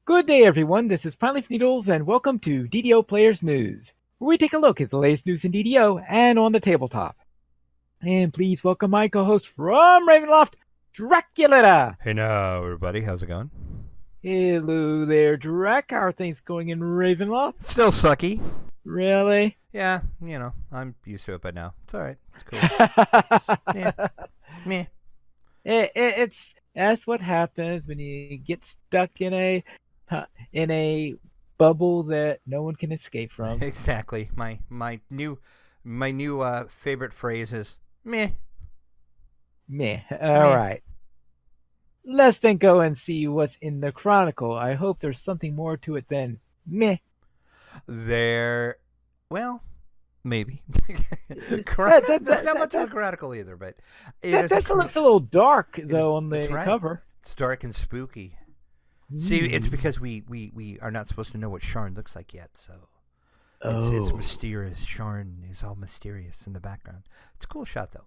Good day, everyone. This is Pine Leaf Needles, and welcome to DDO Players News, where we take a look at the latest news in DDO and on the tabletop. And please welcome my co-host from Ravenloft, Dracula. Hey now, everybody. How's it going? Hello there, Drac. How are things going in Ravenloft? Still sucky. Really? Yeah, I'm used to it by now. It's all right. It's cool. Meh. That's what happens when you get stuck in a bubble that no one can escape from. Exactly. My new favorite phrase is meh. Meh. All right. Let's then go and see what's in the Chronicle. I hope there's something more to it than meh. Well, maybe. There's not much of a Chronicle either, but that looks a little dark though on the cover. It's dark and spooky. See, it's because we are not supposed to know what Sharn looks like yet, so it's mysterious. Sharn is all mysterious in the background. It's a cool shot though.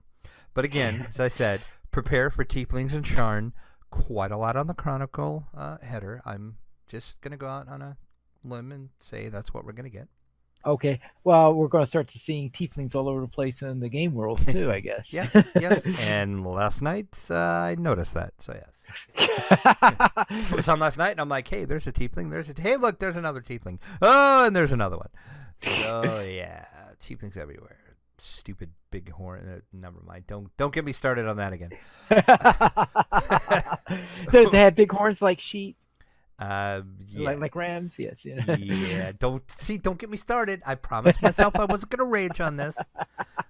But again, as I said, prepare for Tieflings and Sharn. Quite a lot on the Chronicle header. I'm just gonna go out on a limb and say that's what we're gonna get. Okay. Well, we're going to start seeing Tieflings all over the place in the game worlds too, I guess. Yes. And last night I noticed that. So yes. It was on last night, and I'm like, hey, there's a Tiefling. Hey, look, there's another Tiefling. Oh, and there's another one. So yeah, Tieflings everywhere. Stupid big horn. Never mind. Don't get me started on that again. Does they have big horns like sheep? Yes. Like rams? Yes. Yeah. Yeah. Don't get me started. I promised myself I wasn't gonna rage on this.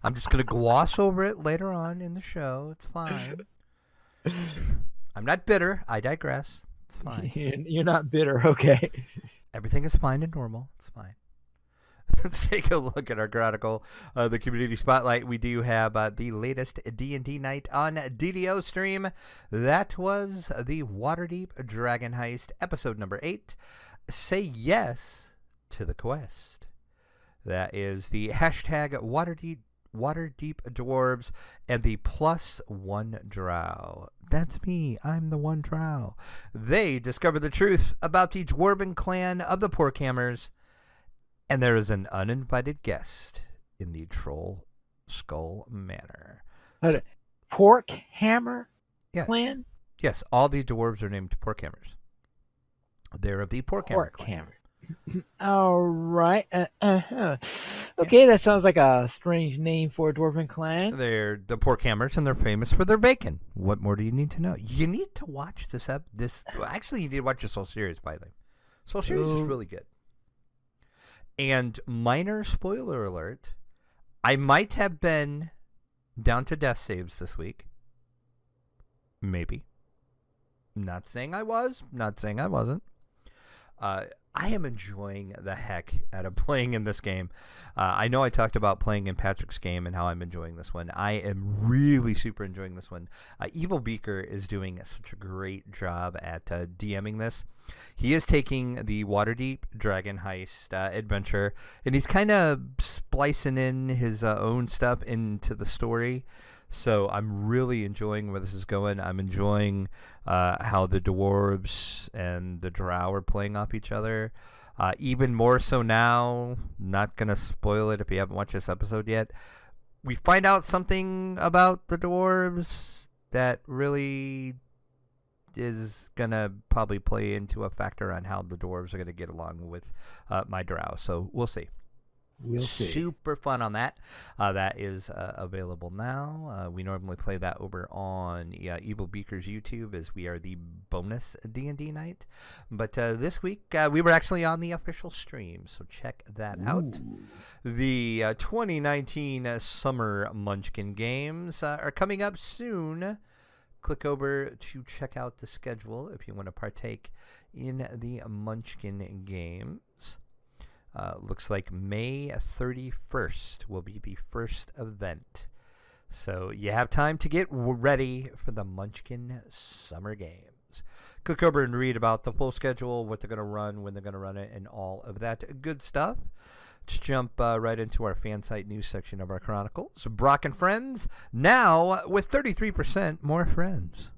I'm just gonna gloss over it later on in the show. It's fine. I'm not bitter. I digress. It's fine. You're not bitter, okay? Everything is fine and normal. It's fine. Let's take a look at our Chronicle, the community spotlight. We do have the latest D&D night on DDO stream. That was the Waterdeep Dragon Heist, episode number 8. Say yes to the quest. That is the hashtag Waterdeep Dwarves and the +1 drow. That's me. I'm the one drow. They discover the truth about the dwarven clan of the Porkhammers. And there is an uninvited guest in the Troll Skull Manor. Porkhammer yes. clan? Yes, all the dwarves are named Porkhammers. They're of the Porkhammer clan. All right. Okay, that sounds like a strange name for a dwarven clan. They're the Porkhammers, and they're famous for their bacon. What more do you need to know? You need to watch actually, you need to watch this whole series, by the way. This whole series is really good. And minor spoiler alert, I might have been down to death saves this week. Maybe. Not saying I was, not saying I wasn't. I am enjoying the heck out of playing in this game. I know I talked about playing in Patrick's game and how I'm enjoying this one. I am really super enjoying this one. Evil Beaker is doing such a great job at DMing this. He is taking the Waterdeep Dragon Heist adventure, and he's kind of splicing in his own stuff into the story. So I'm really enjoying where this is going. I'm enjoying how the dwarves and the drow are playing off each other. Even more so now, not going to spoil it if you haven't watched this episode yet. We find out something about the dwarves that really is going to probably play into a factor on how the dwarves are going to get along with my drow. So we'll see. We'll see. Super fun on that. That is available now. We normally play that over on Evil Beaker's YouTube, as we are the bonus D&D night. But this week, we were actually on the official stream, so check that out. The 2019 Summer Munchkin Games are coming up soon. Click over to check out the schedule if you want to partake in the Munchkin Games. Looks like May 31st will be the first event. So you have time to get ready for the Munchkin Summer Games. Click over and read about the full schedule, what they're going to run, when they're going to run it, and all of that good stuff. Let's jump right into our fan site news section of our Chronicles. Brock and Friends, now with 33% more friends.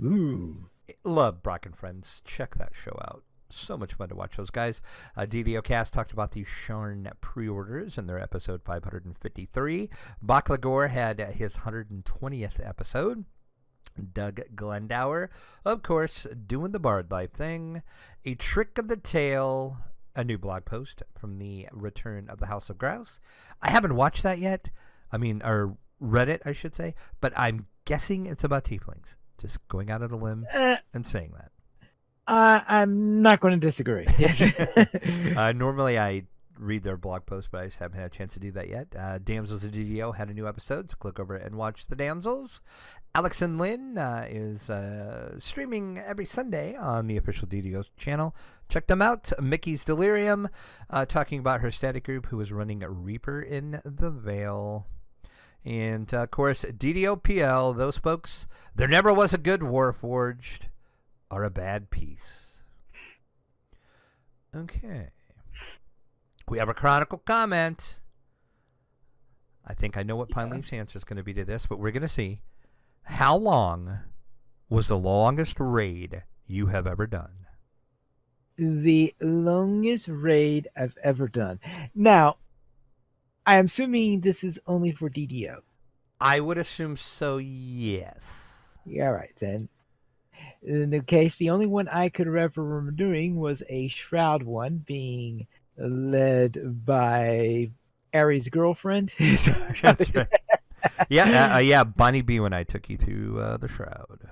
Ooh. Love Brock and Friends. Check that show out. So much fun to watch those guys. DDO Cast talked about the Sharn pre-orders in their episode 553. Baklagor had his 120th episode. Doug Glendower, of course, doing the Bard Life thing. A Trick of the Tail, a new blog post from the Return of the House of Grouse. I haven't watched that yet. Or read it, I should say. But I'm guessing it's about Tieflings. Just going out on a limb and saying that. I'm not going to disagree. Normally I read their blog post, but I just haven't had a chance to do that yet. Damsels of DDO had a new episode, so click over and watch the Damsels. Alex and Lynn is streaming every Sunday on the official DDO channel. Check them out. Mickey's Delirium, talking about her static group who is running a Reaper in the Vale. And, of course, DDO PL, those folks, there never was a good Warforged or a bad piece. Okay. We have a Chronicle comment. I think I know what Pine Leaf's answer is going to be to this, but we're going to see. How long was the longest raid you have ever done? The longest raid I've ever done. Now, I'm assuming this is only for DDO. I would assume so, yes. Yeah, all right, then. In the case, the only one I could remember doing was a Shroud one, being led by Ari's girlfriend. That's right. Yeah, Bonnie B when I took you through the Shroud.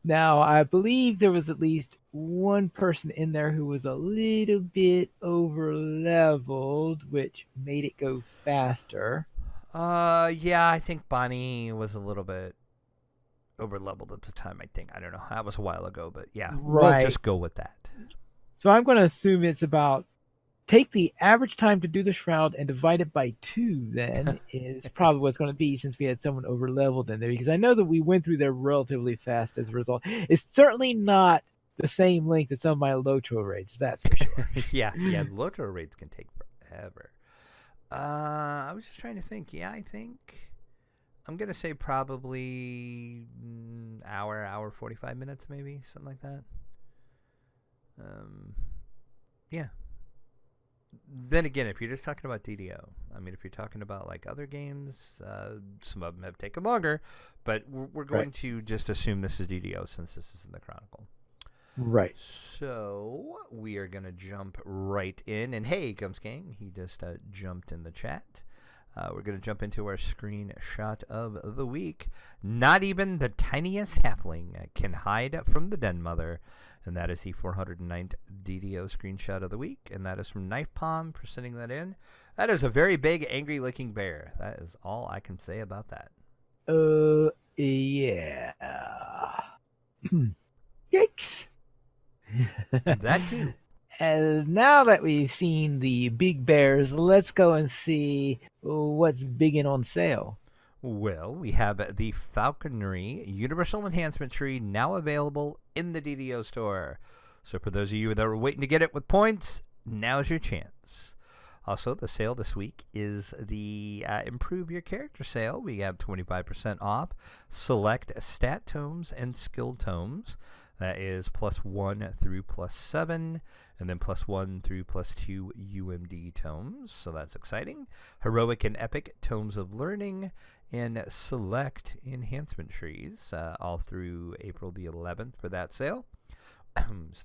Now, I believe there was at least one person in there who was a little bit over-leveled, which made it go faster. Yeah, I think Bonnie was a little bit over-leveled at the time, I think. I don't know. That was a while ago, but yeah, right. We'll just go with that. So I'm going to assume it's about, take the average time to do the Shroud and divide it by 2, then, is probably what it's going to be, since we had someone over-leveled in there. Because I know that we went through there relatively fast as a result. It's certainly not the same length as some of my Lotro raids, that's for sure. yeah, Lotro raids can take forever. I was just trying to think. Yeah, I think I'm going to say probably hour 45 minutes, maybe, something like that. Yeah. Then again, if you're just talking about DDO, if you're talking about like other games, some of them have taken longer, but we're going to just assume this is DDO since this is in the Chronicle. Right. So we are going to jump right in. And hey, Gums Gang, he just jumped in the chat. We're going to jump into our screenshot of the week. Not even the tiniest halfling can hide from the den mother. And that is the 409th DDO screenshot of the week. And that is from Knife Palm for sending that in. That is a very big, angry-looking bear. That is all I can say about that. Yeah. Yikes. That too. And now that we've seen the big bears, let's go and see what's big and on sale. Well, we have the Falconry Universal Enhancement Tree now available in the DDO store. So for those of you that are waiting to get it with points, now's your chance. Also, the sale this week is the Improve Your Character sale. We have 25% off select stat tomes and skill tomes. That is +1 through +7, and then +1 through +2 UMD tomes. So that's exciting. Heroic and Epic tomes of learning, and select enhancement trees, all through April the 11th for that sale.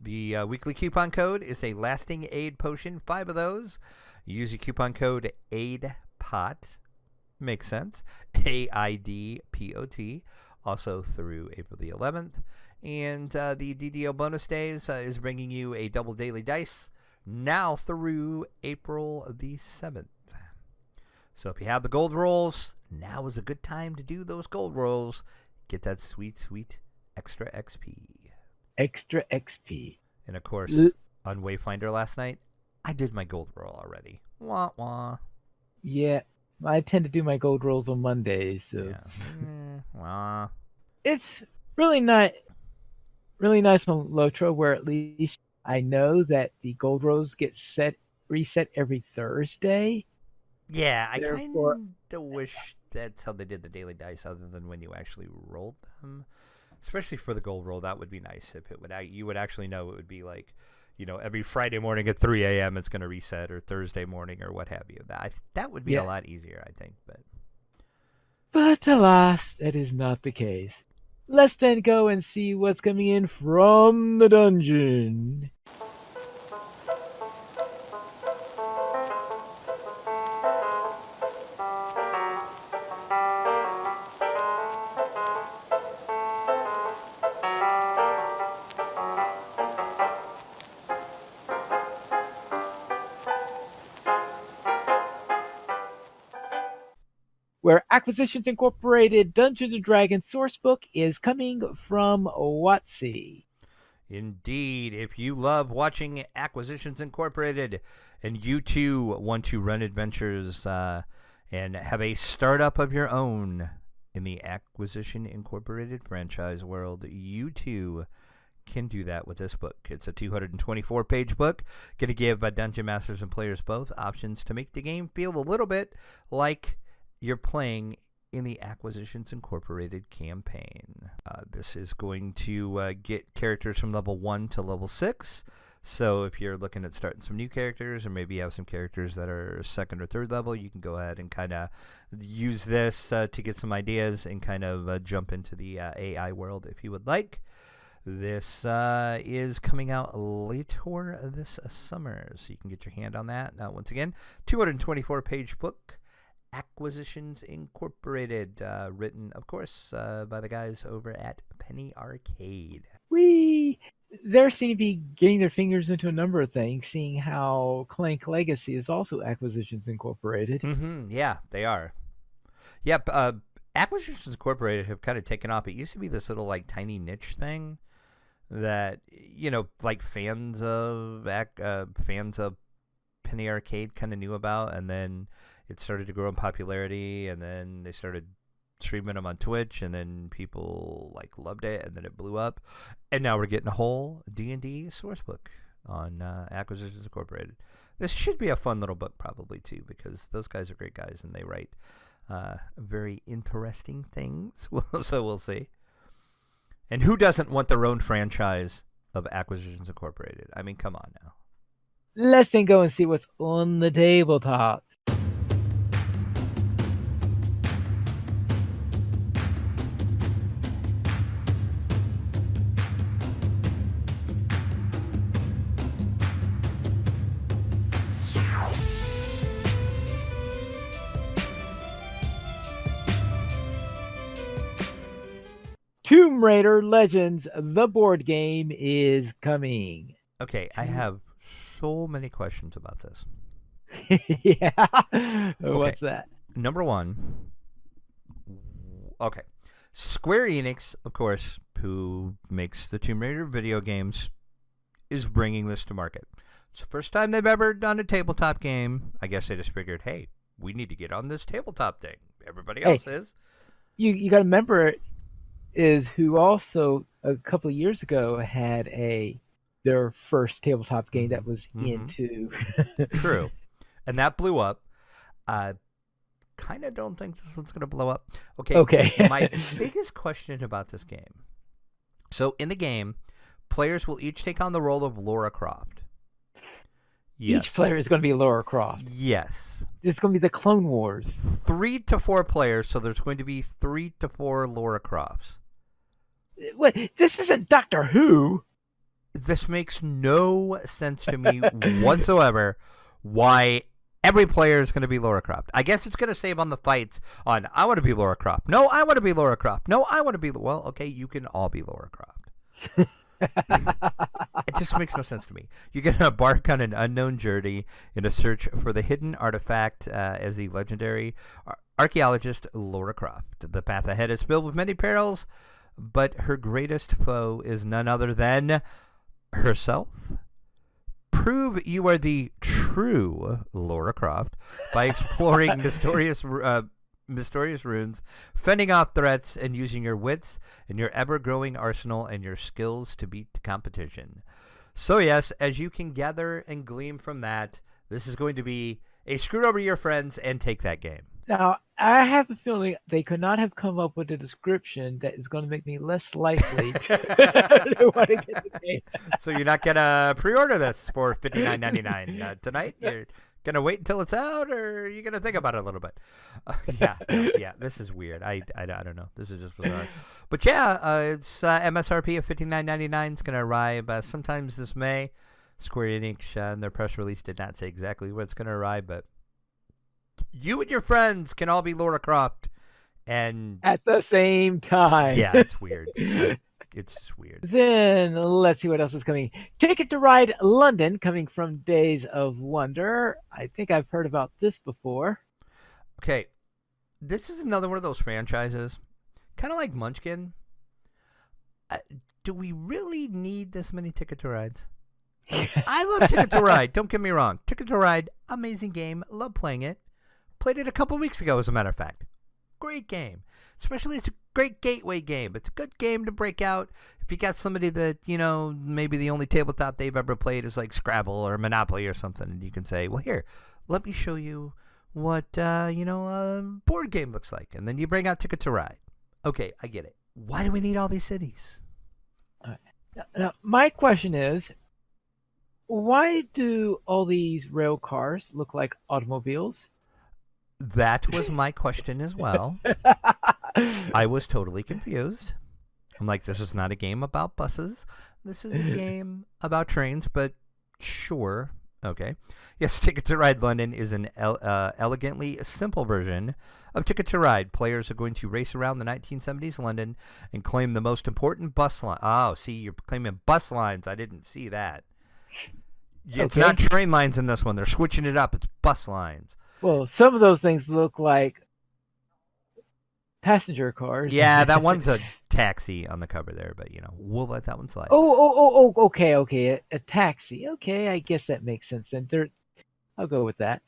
The weekly coupon code is a lasting aid potion, 5 of those. Use your coupon code AIDPOT, makes sense, AIDPOT, also through April the 11th. And the DDO bonus days is bringing you a double daily dice now through April the 7th. So if you have the gold rolls, now is a good time to do those gold rolls. Get that sweet, sweet extra XP. Extra XP. And of course, on Wayfinder last night, I did my gold roll already. Wah, wah. Yeah, I tend to do my gold rolls on Mondays. So. Yeah. Wah. It's really nice on Lotro, where at least I know that the gold rolls get reset every Thursday. Yeah, I kind of wish that's how they did the daily dice, other than when you actually rolled them. Especially for the gold roll, that would be nice if it would. You would actually know it would be like, every Friday morning at 3 a.m. it's going to reset, or Thursday morning, or what have you. That would be a lot easier, I think. But alas, that is not the case. Let's then go and see what's coming in from the dungeon. Where Acquisitions Incorporated Dungeons & Dragons Sourcebook is coming from WotC. Indeed, if you love watching Acquisitions Incorporated and you too want to run adventures and have a startup of your own in the Acquisition Incorporated franchise world, you too can do that with this book. It's a 224-page book, going to give dungeon masters and players both options to make the game feel a little bit like you're playing in the Acquisitions Incorporated campaign. This is going to get characters from level 1 to level 6. So if you're looking at starting some new characters, or maybe you have some characters that are 2nd or 3rd level, you can go ahead and kind of use this to get some ideas and kind of jump into the AI world if you would like. This is coming out later this summer, so you can get your hand on that. Now, once again, 224-page book. Acquisitions Incorporated, written, of course, by the guys over at Penny Arcade. They seem to be getting their fingers into a number of things, seeing how Clank Legacy is also Acquisitions Incorporated. Yeah, they are. Yep, Acquisitions Incorporated have kind of taken off. It used to be this little, tiny niche thing that, fans of Penny Arcade kind of knew about, and then it started to grow in popularity, and then they started streaming them on Twitch, and then people loved it, and then it blew up, and now we're getting a whole D&D source book on Acquisitions Incorporated. This should be a fun little book probably too, because those guys are great guys and they write very interesting things. So we'll see. And who doesn't want their own franchise of Acquisitions Incorporated? I mean, come on now. Let's then go and see what's on the tabletop. Tomb Raider Legends, the board game, is coming. Okay, I have so many questions about this. Yeah. Okay. What's that? Number one. Okay. Square Enix, of course, who makes the Tomb Raider video games, is bringing this to market. It's the first time they've ever done a tabletop game. I guess they just figured, hey, we need to get on this tabletop thing. Everybody else is. You got to remember, is who also a couple of years ago had their first tabletop game that was into. True. And that blew up. Kind of don't think this one's going to blow up. Okay. My biggest question about this game. So in the game, players will each take on the role of Lara Croft. Yes. Each player is going to be Lara Croft. Yes. It's going to be the Clone Wars. 3 to 4 players, so there's going to be 3 to 4 Lara Crofts. Wait, this isn't Doctor Who. This makes no sense to me whatsoever why every player is going to be Lara Croft. I guess it's going to save on the fights on, I want to be Lara Croft. No, I want to be Lara Croft. No, I want to be... Well, okay, you can all be Lara Croft. It just makes no sense to me. You're going to embark on an unknown journey in a search for the hidden artifact as the legendary archaeologist Lara Croft. The path ahead is filled with many perils, but her greatest foe is none other than herself. Prove you are the true Lara Croft by exploring mysterious runes, fending off threats, and using your wits and your ever-growing arsenal and your skills to beat the competition. So yes, as you can gather and glean from that, this is going to be a screw over your friends and take that game. Now, I have a feeling they could not have come up with a description that is going to make me less likely to want to get the game. So you're not gonna pre-order this for $59.99 tonight? You're gonna wait until it's out, or are you gonna think about it a little bit? Yeah. This is weird. I don't know. This is just bizarre. But yeah, it's MSRP of $59.99. It's gonna arrive sometimes this May. Square Enix in their press release did not say exactly when it's gonna arrive, but you and your friends can all be Lara Croft, and At the same time. yeah, it's weird. It's weird. Then let's see what else is coming. Ticket to Ride London, coming from Days of Wonder. I think I've heard about this before. Okay, this is another one of those franchises, kind of like Munchkin. Do we really need this many Ticket to Rides? I love Ticket to Ride. Don't get me wrong. Ticket to Ride, amazing game. Love playing it. Played it a couple weeks ago, as a matter of fact. Great game. Especially, it's a great gateway game. It's a good game to break out. If you got somebody that, maybe the only tabletop they've ever played is like Scrabble or Monopoly or something, and you can say, well, here, let me show you what, a board game looks like. And then you bring out Ticket to Ride. Okay, I get it. Why do we need all these cities? Now, my question is, why do all these rail cars look like automobiles? That was my question as well. I was totally confused. I'm like, this is not a game about buses. This is a game about trains, but sure. Okay. Yes, Ticket to Ride London is an elegantly simple version of Ticket to Ride. Players are going to race around the 1970s London and claim the most important bus line. Oh, see, you're claiming bus lines. I didn't see that. It's Okay. not train lines in this one. They're switching it up. It's bus lines. Well, some of those things look like passenger cars. Yeah, that one's a taxi on the cover there, but we'll let that one slide. Oh, okay. A taxi. Okay, I guess that makes sense. And I'll go with that.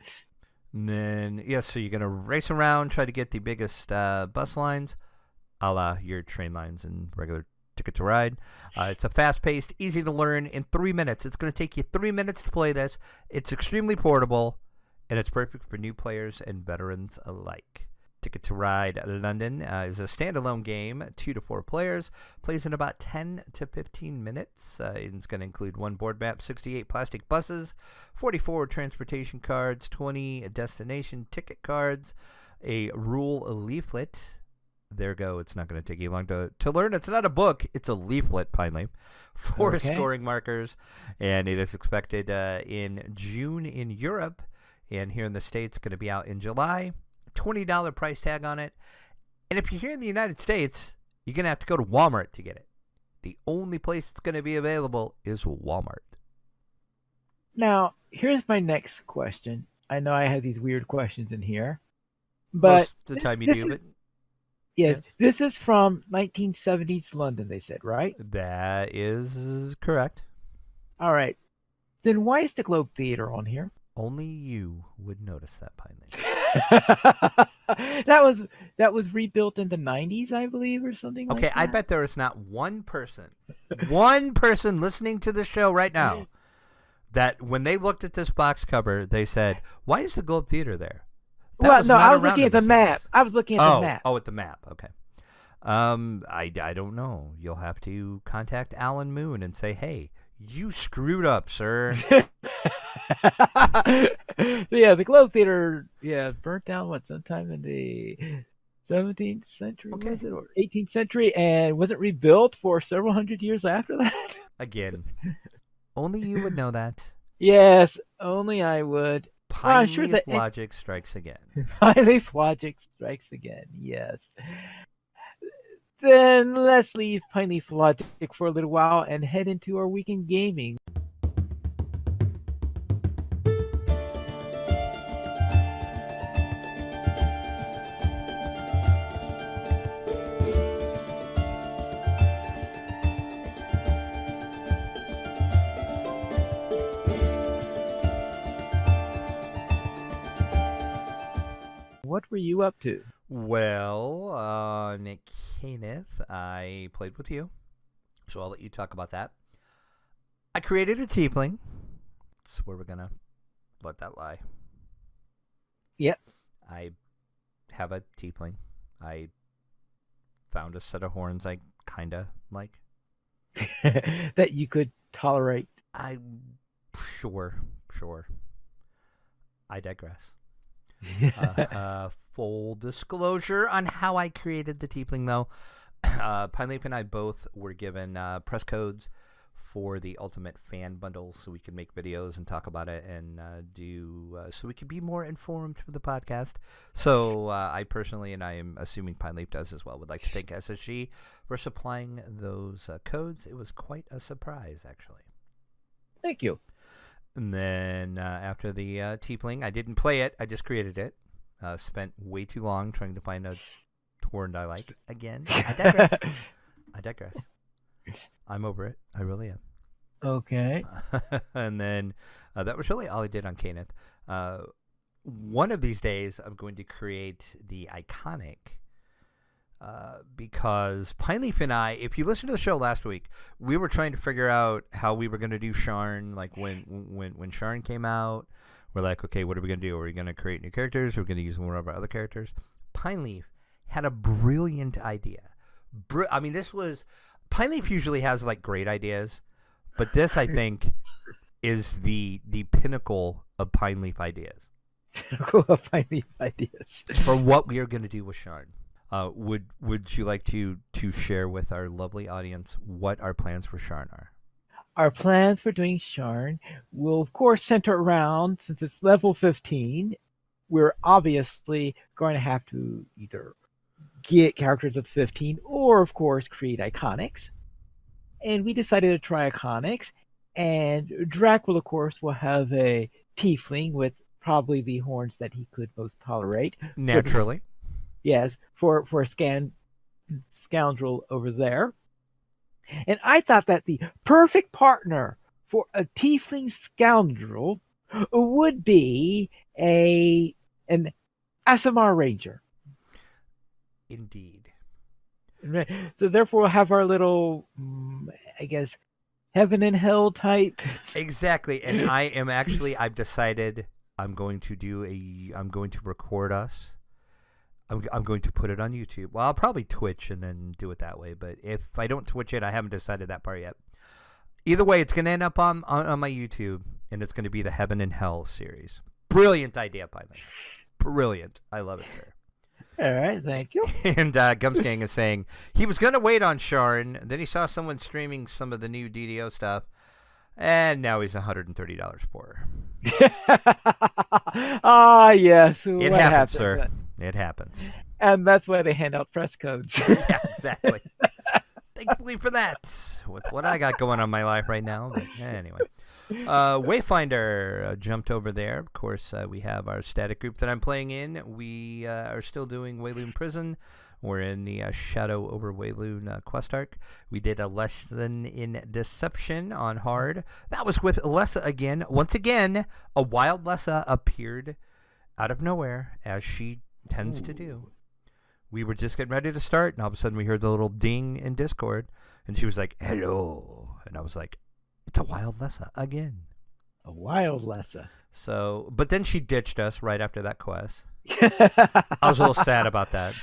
And then, yes, so you're going to race around, try to get the biggest bus lines, a la your train lines and regular Ticket to Ride. It's a fast-paced, easy to learn in 3 minutes. It's going to take you 3 minutes to play this. It's extremely portable, and it's perfect for new players and veterans alike. Ticket to Ride London is a standalone game, 2 to 4 players, plays in about 10 to 15 minutes. It's going to include 1 board map, 68 plastic buses, 44 transportation cards, 20 destination ticket cards, a rule leaflet. There you go. It's not going to take you long to learn. It's not a book. It's a leaflet, finally. 4 scoring markers, and it is expected in June in Europe, and here in the States, going to be out in July. $20 price tag on it. And if you're here in the United States, you're going to have to go to Walmart to get it. The only place it's going to be available is Walmart. Now, here's my next question. I know I have these weird questions in here, but Most of the time you do, but yes, this is from 1970s London, they said, right? that is correct. All right. Then why is the Globe Theater on here? Only you would notice that, Pineley. that was rebuilt in the 90s, I believe, or something like that. Okay, I bet there is not one person listening to the show right now that when they looked at this box cover, they said, why is the Globe Theater there? Well, no, I was looking at the map. I was looking at the map. Oh, at the map. Okay. I don't know. You'll have to contact Alan Moon and say, hey, you screwed up, sir. Yeah, the Globe Theater, burnt down sometime in the 17th century, was it, or 18th century, and wasn't rebuilt for several hundred years after that. Again, only you would know that. Yes, only I would. Pineleaf logic strikes again. Pineleaf logic strikes again. Yes. Then let's leave Pineleaf logic for a little while and head into our weekend gaming. What were you up to? Well, Nick Kenneth, I played with you, so I'll let you talk about that. I created a Tiefling. That's where we're going to let that lie. Yep. I have a tiefling. I found a set of horns I kind of like. That you could tolerate. Sure. I digress. Full disclosure on how I created the tiefling, though. Pineleaf and I both were given press codes for the Ultimate Fan Bundle, so we could make videos and talk about it and so we could be more informed for the podcast. So I personally, and I am assuming Pineleaf does as well, would like to thank SSG for supplying those codes. It was quite a surprise, actually. Thank you. And then after the tiefling, I didn't play it. I just created it. Spent way too long trying to find a horn I like. Again, I digress. I'm over it. I really am. Okay. And then that was really all I did on Caneth. One of these days, I'm going to create the iconic because Pineleaf and I, if you listened to the show last week, we were trying to figure out how we were going to do Sharn. Like when Sharn came out, we're like, okay, what are we going to do? Are we going to create new characters? Are we going to use one of our other characters? Pineleaf had a brilliant idea. This was... Pineleaf usually has like great ideas, but this, I think, is the pinnacle of Pineleaf ideas. Pineleaf ideas. For what we are going to do with Sharn. Would you like to share with our lovely audience what our plans for Sharn are? Our plans for doing Sharn will, of course, center around, since it's level 15, we're obviously going to have to either get characters at 15 or, of course, create iconics. And we decided to try iconics. And Drac will, of course, will have a tiefling with probably the horns that he could most tolerate. Naturally. Yes, for a scoundrel over there. And I thought that the perfect partner for a tiefling scoundrel would be an ASMR ranger. Indeed. So therefore we'll have our little, I guess, heaven and hell type. Exactly. And I've decided I'm going to record us. I'm going to put it on YouTube. Well, I'll probably Twitch and then do it that way. But if I don't Twitch it, I haven't decided that part yet. Either way, it's going to end up on my YouTube, and it's going to be the Heaven and Hell series. Brilliant idea, Python. Brilliant. I love it, sir. All right, thank you. And Gumsgang is saying he was going to wait on Sharn, then he saw someone streaming some of the new DDO stuff, and now he's $130 poorer. Ah, yes. It happens, sir. It happens. And that's why they hand out press codes. Yeah, exactly. Thankfully for that, with what I got going on in my life right now. But anyway. Wayfinder jumped over there. Of course, we have our static group that I'm playing in. We are still doing Wayloon Prison. We're in the Shadow over Wayloon quest arc. We did a lesson in Deception on hard. That was with Lessa again. Once again, a wild Lessa appeared out of nowhere, as she tends to do. We were just getting ready to start, and all of a sudden we heard the little ding in Discord, and she was like, hello. And I was like, it's a wild Lessa again. A wild Lessa. So, but then she ditched us right after that quest. I was a little sad about that.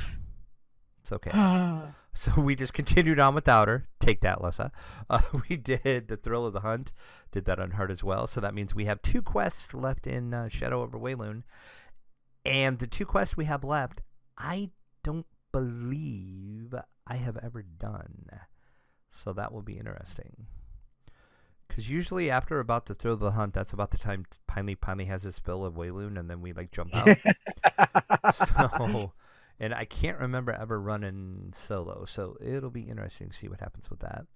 It's okay. So we just continued on without her. Take that, Lessa. We did the Thrill of the Hunt. Did that on hard as well. So that means we have 2 quests left in Shadow over Wayloon. And the 2 quests we have left, I don't believe I have ever done. So that will be interesting. Because usually after about the Thrill of the Hunt, that's about the time Pineleaf has his fill of Wayloon, and then we like jump out. So, and I can't remember ever running solo, so it'll be interesting to see what happens with that.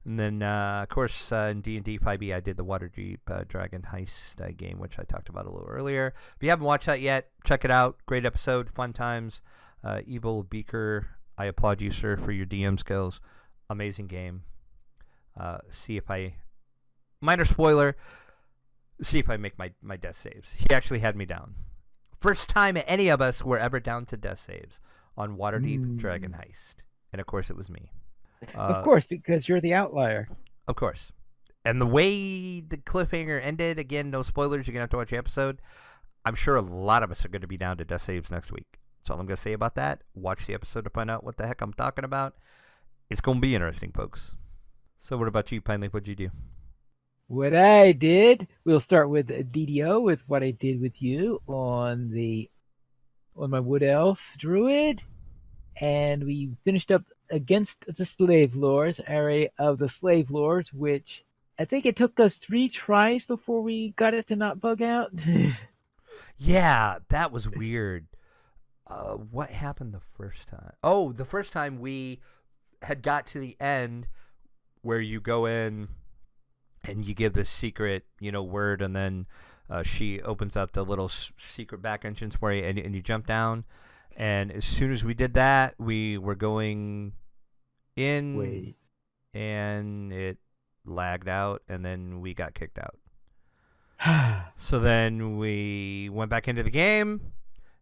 And then, of course, in D&D 5e, I did the Waterdeep Dragon Heist game, which I talked about a little earlier. If you haven't watched that yet, check it out. Great episode, fun times. Evil Beaker, I applaud you, sir, for your DM skills. Amazing game. See if I... Minor spoiler, see if I make my death saves. He actually had me down. First time any of us were ever down to death saves on Waterdeep Dragon Heist. And, of course, it was me. Of course, because you're the outlier. Of course. And the way the cliffhanger ended, again, no spoilers, you're going to have to watch the episode. I'm sure a lot of us are going to be down to death saves next week. That's all I'm going to say about that. Watch the episode to find out what the heck I'm talking about. It's going to be interesting, folks. So what about you, Pineley? What'd you do? What I did, we'll start with DDO, with what I did with you on my Wood Elf Druid. And we finished up against the Slave Lords, area of the Slave Lords, which I think it took us 3 tries before we got it to not bug out. Yeah, that was weird. What happened the first time? Oh, the first time we had got to the end where you go in and you give this secret, word, and then she opens up the little secret back entrance where and you jump down. And as soon as we did that, we were going in, and it lagged out, and then we got kicked out. So then we went back into the game,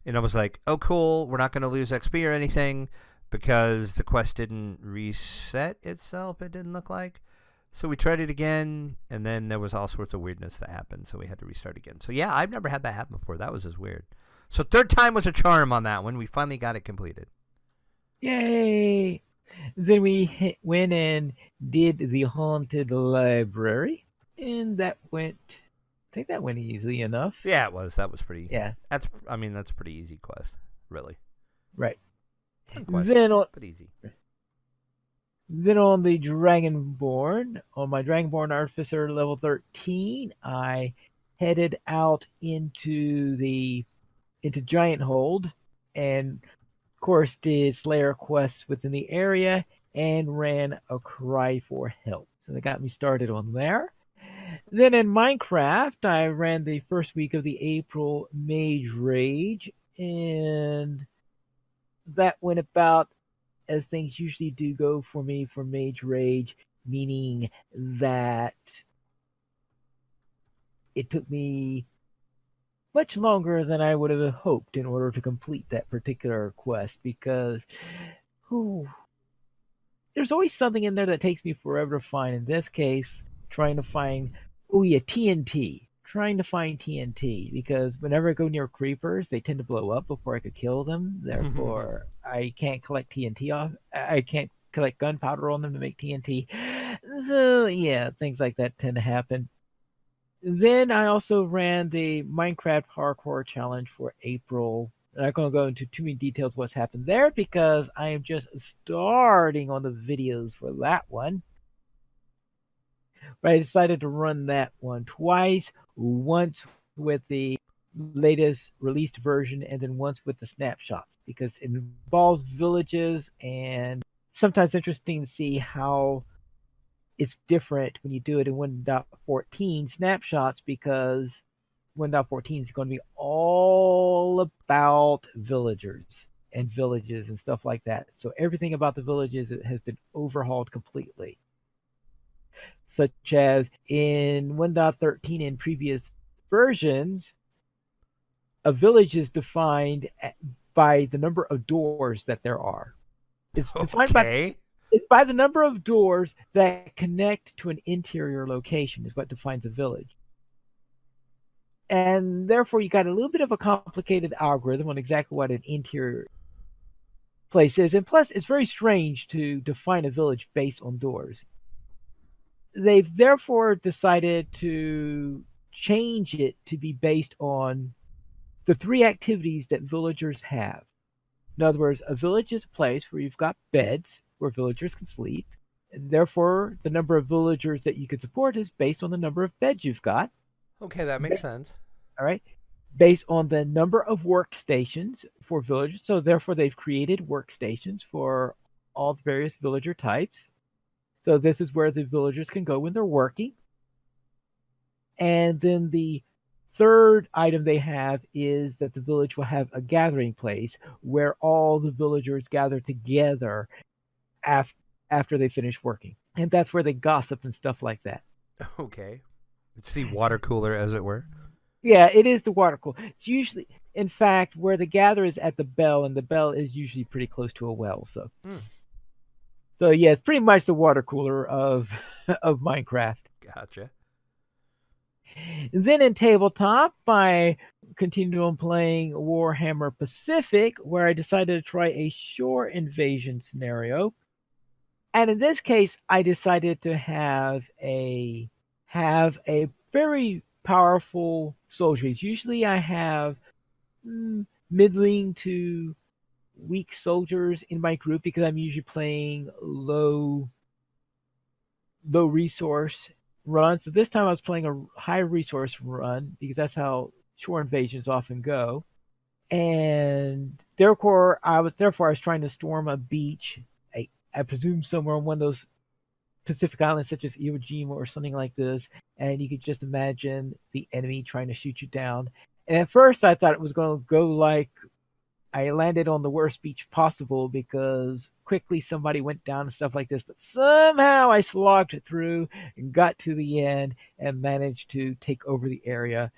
and I was like, oh, cool, we're not going to lose XP or anything because the quest didn't reset itself, it didn't look like. So we tried it again, and then there was all sorts of weirdness that happened, so we had to restart again. So yeah, I've never had that happen before. That was just weird. So third time was a charm on that one. We finally got it completed. Yay! Then we went and did the Haunted Library, and I think that went easily enough. Yeah, it was. That was pretty. Yeah. That's a pretty easy quest, really. Right. Quest, but easy. Then on the Dragonborn, on my Dragonborn Artificer level 13, I headed out into Giant Hold, and of course did Slayer quests within the area and ran a cry for help. So that got me started on there. Then in Minecraft, I ran the first week of the April Mage Rage, and that went about as things usually do go for me for Mage Rage, meaning that it took me much longer than I would have hoped in order to complete that particular quest, because there's always something in there that takes me forever to find. In this case, trying to find TNT. Trying to find TNT, because whenever I go near creepers, they tend to blow up before I could kill them. Therefore, I can't collect TNT off. I can't collect gunpowder on them to make TNT. So yeah, things like that tend to happen. Then I also ran the Minecraft Hardcore Challenge for April. I'm not going to go into too many details what's happened there, because I am just starting on the videos for that one. But I decided to run that one twice, once with the latest released version and then once with the snapshots, because it involves villages, and sometimes interesting to see how it's different when you do it in 1.14 snapshots, because 1.14 is going to be all about villagers and villages and stuff like that. So everything about the villages has been overhauled completely. Such as in 1.13 in previous versions, a village is defined by the number of doors that there are. It's defined by the number of doors that connect to an interior location is what defines a village. And therefore, you got a little bit of a complicated algorithm on exactly what an interior place is. And plus, it's very strange to define a village based on doors. They've therefore decided to change it to be based on the 3 activities that villagers have. In other words, a village is a place where you've got beds where villagers can sleep. And therefore, the number of villagers that you can support is based on the number of beds you've got. Okay, that makes sense. All right. Based on the number of workstations for villagers. So therefore, they've created workstations for all the various villager types. So this is where the villagers can go when they're working. And then the third item they have is that the village will have a gathering place where all the villagers gather together after they finish working. And that's where they gossip and stuff like that. Okay. It's the water cooler, as it were. Yeah, it is the water cooler. It's usually, in fact, where the gather is at the bell, and the bell is usually pretty close to a well. So yeah, it's pretty much the water cooler of Minecraft. Gotcha. Then in tabletop, I continued on playing Warhammer Pacific, where I decided to try a shore invasion scenario. And in this case, I decided to have a very powerful soldiers. Usually I have middling to weak soldiers in my group because I'm usually playing low resource run. So this time I was playing a high resource run because that's how shore invasions often go. And therefore I was trying to storm a beach. I presume somewhere on one of those Pacific islands such as Iwo Jima or something like this, and you could just imagine the enemy trying to shoot you down. And at first I thought it was going to go like I landed on the worst beach possible because quickly somebody went down and stuff like this, but somehow I slogged it through and got to the end and managed to take over the area.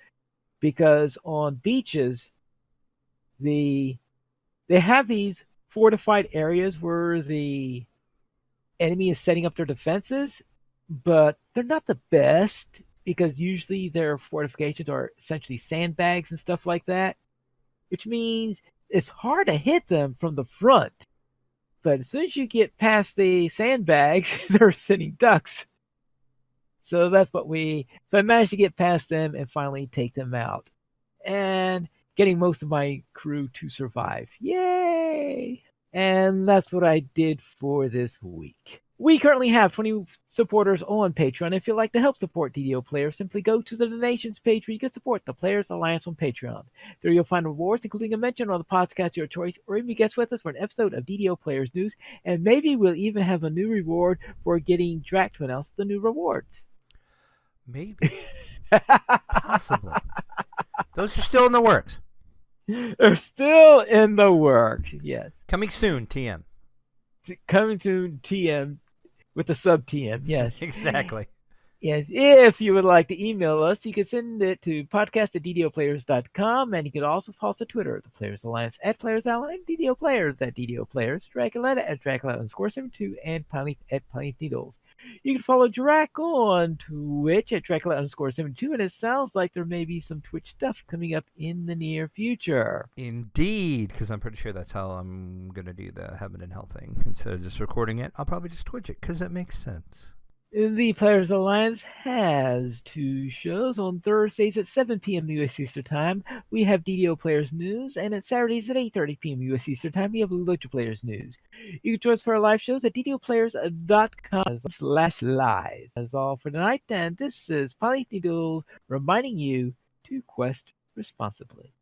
Because on beaches, they have these fortified areas where the enemy is setting up their defenses, but they're not the best because usually their fortifications are essentially sandbags and stuff like that, which means it's hard to hit them from the front. But as soon as you get past the sandbags, they're sitting ducks. So I managed to get past them and finally take them out. And getting most of my crew to survive. Yay! And that's what I did for this week. We currently have 20 supporters on Patreon. If you'd like to help support DDO players, simply go to the donations page where you can support the Players Alliance on Patreon. There you'll find rewards, including a mention on the podcast of your choice, or even guest with us for an episode of DDO Players News, and maybe we'll even have a new reward for getting Drac to announce the new rewards. Maybe. Possibly. Those are still in the works. They're still in the works, yes. Coming soon, TM. Coming soon, TM. With the sub TM, yes. Exactly. Yes. If you would like to email us, you can send it to podcast@ddoplayers.com, and you can also follow us on Twitter, the Players Alliance @PlayersAlliance, DDO Players @DDO Players, Dracula @Dracula_72, and Pineleaf @PineleafNeedles. You can follow Drac on Twitch @Dracula_72, and it sounds like there may be some Twitch stuff coming up in the near future. Indeed, because I'm pretty sure that's how I'm going to do the Heaven and Hell thing. Instead of just recording it, I'll probably just Twitch it, because it makes sense. The Players Alliance has 2 shows on Thursdays at 7 p.m. U.S. Eastern Time. We have DDO Players News, and at Saturdays at 8:30 p.m. U.S. Eastern Time, we have Lucha Players News. You can join us for our live shows at ddoplayers.com/live. That's all for tonight, and this is Pineleaf Needles reminding you to quest responsibly.